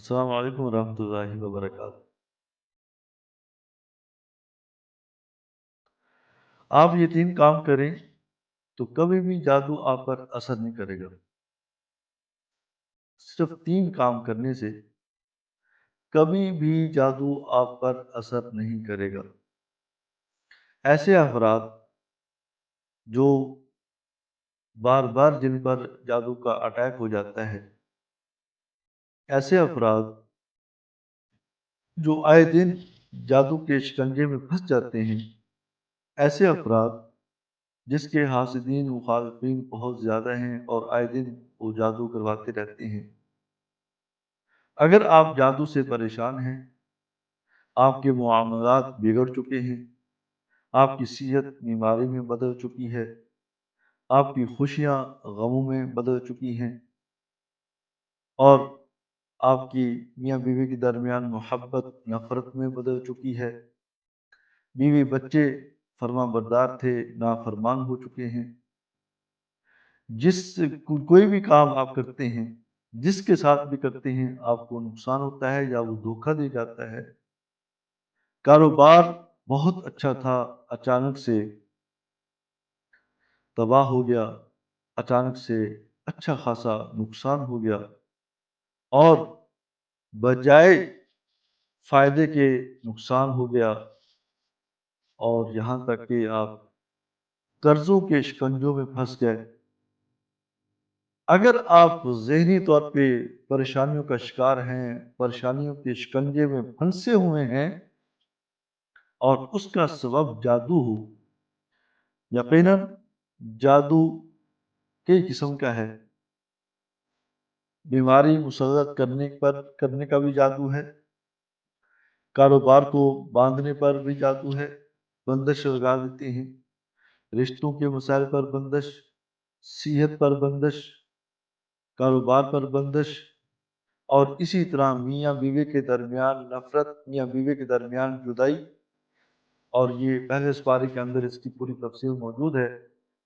السلام علیکم ورحمۃ اللہ وبرکاتہ۔ آپ یہ تین کام کریں تو کبھی بھی جادو آپ پر اثر نہیں کرے گا۔ صرف تین کام کرنے سے کبھی بھی جادو آپ پر اثر نہیں کرے گا۔ ایسے افراد جو بار بار جن پر جادو کا اٹیک ہو جاتا ہے، ایسے افراد جو آئے دن جادو کے شکنجے میں پھنس جاتے ہیں، ایسے افراد جس کے حاسدین مخالفین بہت زیادہ ہیں اور آئے دن وہ جادو کرواتے رہتے ہیں۔ اگر آپ جادو سے پریشان ہیں، آپ کے معاملات بگڑ چکے ہیں، آپ کی صحت بیماری میں بدل چکی ہے، آپ کی خوشیاں غموں میں بدل چکی ہیں، اور آپ کی میاں بیوی کے درمیان محبت نفرت میں بدل چکی ہے، بیوی بچے فرما بردار تھے نافرمان ہو چکے ہیں، جس کوئی بھی کام آپ کرتے ہیں، جس کے ساتھ بھی کرتے ہیں، آپ کو نقصان ہوتا ہے یا وہ دھوکہ دے جاتا ہے۔ کاروبار بہت اچھا تھا، اچانک سے تباہ ہو گیا، اچانک سے اچھا خاصا نقصان ہو گیا، اور بجائے فائدے کے نقصان ہو گیا، اور یہاں تک کہ آپ قرضوں کے شکنجوں میں پھنس گئے۔ اگر آپ ذہنی طور پہ پریشانیوں کا شکار ہیں، پریشانیوں کے شکنجے میں پھنسے ہوئے ہیں، اور اس کا سبب جادو ہو، یقیناً جادو کئی قسم کا ہے۔ بیماری مسلط کرنے کا بھی جادو ہے، کاروبار کو باندھنے پر بھی جادو ہے، بندش لگا دیتے ہیں، رشتوں کے مسائل پر بندش، صحت پر بندش، کاروبار پر بندش، اور اسی طرح میاں بیوی کے درمیان نفرت، میاں بیوی کے درمیان جدائی، اور یہ پہلے سپارے کے اندر اس کی پوری تفصیل موجود ہے۔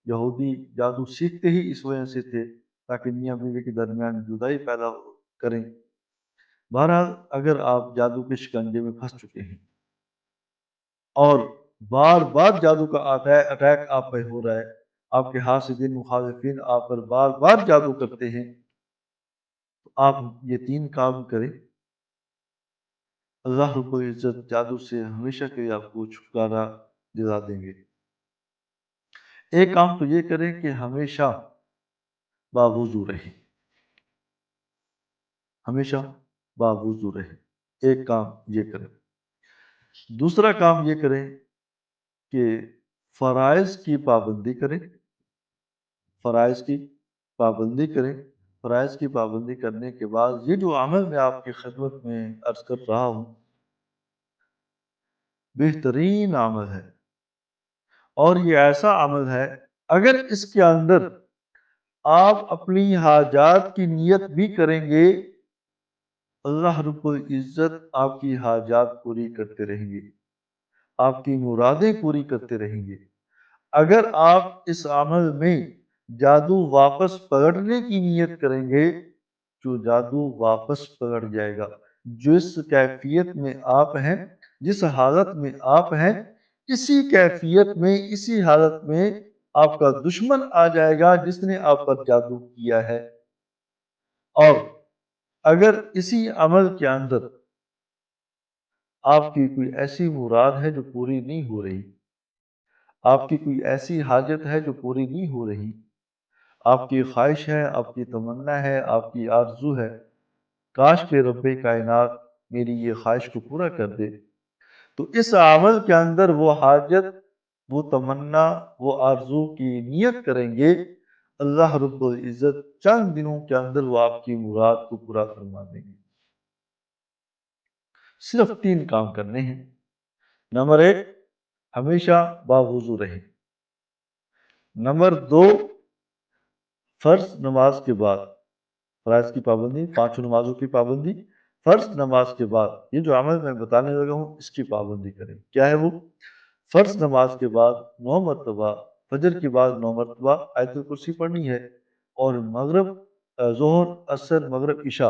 یہودی جادو سیکھتے ہی اس وجہ سے تھے تاکہ میاں بیوی کے درمیان جدائی پیدا کریں۔ بہرحال اگر آپ جادو کے شکنجے میں پھنس چکے ہیں اور بار بار جادو کا اٹیک آپ پہ ہو رہا ہے، آپ کے حاسدین مخالفین آپ پر بار بار جادو کرتے ہیں، تو آپ یہ تین کام کریں، اللہ رب العزت جادو سے ہمیشہ کے لیے آپ کو چھٹکارا دلا دیں گے۔ ایک کام تو یہ کریں کہ ہمیشہ باوضو رہیں، ہمیشہ باوضو رہیں، ایک کام یہ کریں۔ دوسرا کام یہ کریں کہ فرائض کی پابندی کریں، فرائض کی پابندی کریں۔ فرائض کی پابندی کرنے کے بعد یہ جو عمل میں آپ کی خدمت میں عرض کر رہا ہوں، بہترین عمل ہے، اور یہ ایسا عمل ہے اگر اس کے اندر آپ اپنی حاجات کی نیت بھی کریں گے، اللہ رب العزت آپ کی حاجات پوری کرتے رہیں گے، آپ کی مرادیں پوری کرتے رہیں گے۔ اگر آپ اس عمل میں جادو واپس پکڑنے کی نیت کریں گے، جو جادو واپس پکڑ جائے گا۔ جس کیفیت میں آپ ہیں، جس حالت میں آپ ہیں، اسی کیفیت میں، اسی حالت میں آپ کا دشمن آ جائے گا جس نے آپ پر جادو کیا ہے۔ اور اگر اسی عمل کے اندر آپ کی کوئی ایسی مراد ہے جو پوری نہیں ہو رہی، آپ کی کوئی ایسی حاجت ہے جو پوری نہیں ہو رہی، آپ کی خواہش ہے، آپ کی تمنا ہے، آپ کی آرزو ہے، کاش کہ رب کائنات میری یہ خواہش کو پورا کر دے، تو اس عمل کے اندر وہ حاجت، وہ تمنا، وہ آرزو کی نیت کریں گے، اللہ رب العزت چند دنوں کے اندر وہ آپ کی مراد کو پورا فرما دیں گے۔ صرف تین کام کرنے ہیں۔ نمبر ایک، ہمیشہ باوضو رہیں۔ نمبر دو، فرض نماز کے بعد، فرائض کی پابندی، پانچوں نمازوں کی پابندی، فرض نماز کے بعد یہ جو عمل میں بتانے لگا ہوں اس کی پابندی کریں۔ کیا ہے وہ؟ فرض نماز کے بعد 9 مرتبہ، فجر کے بعد 9 مرتبہ آیت الکرسی پڑھنی ہے، اور مغرب، ظہر، عصر، مغرب، عشاء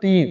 3,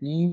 3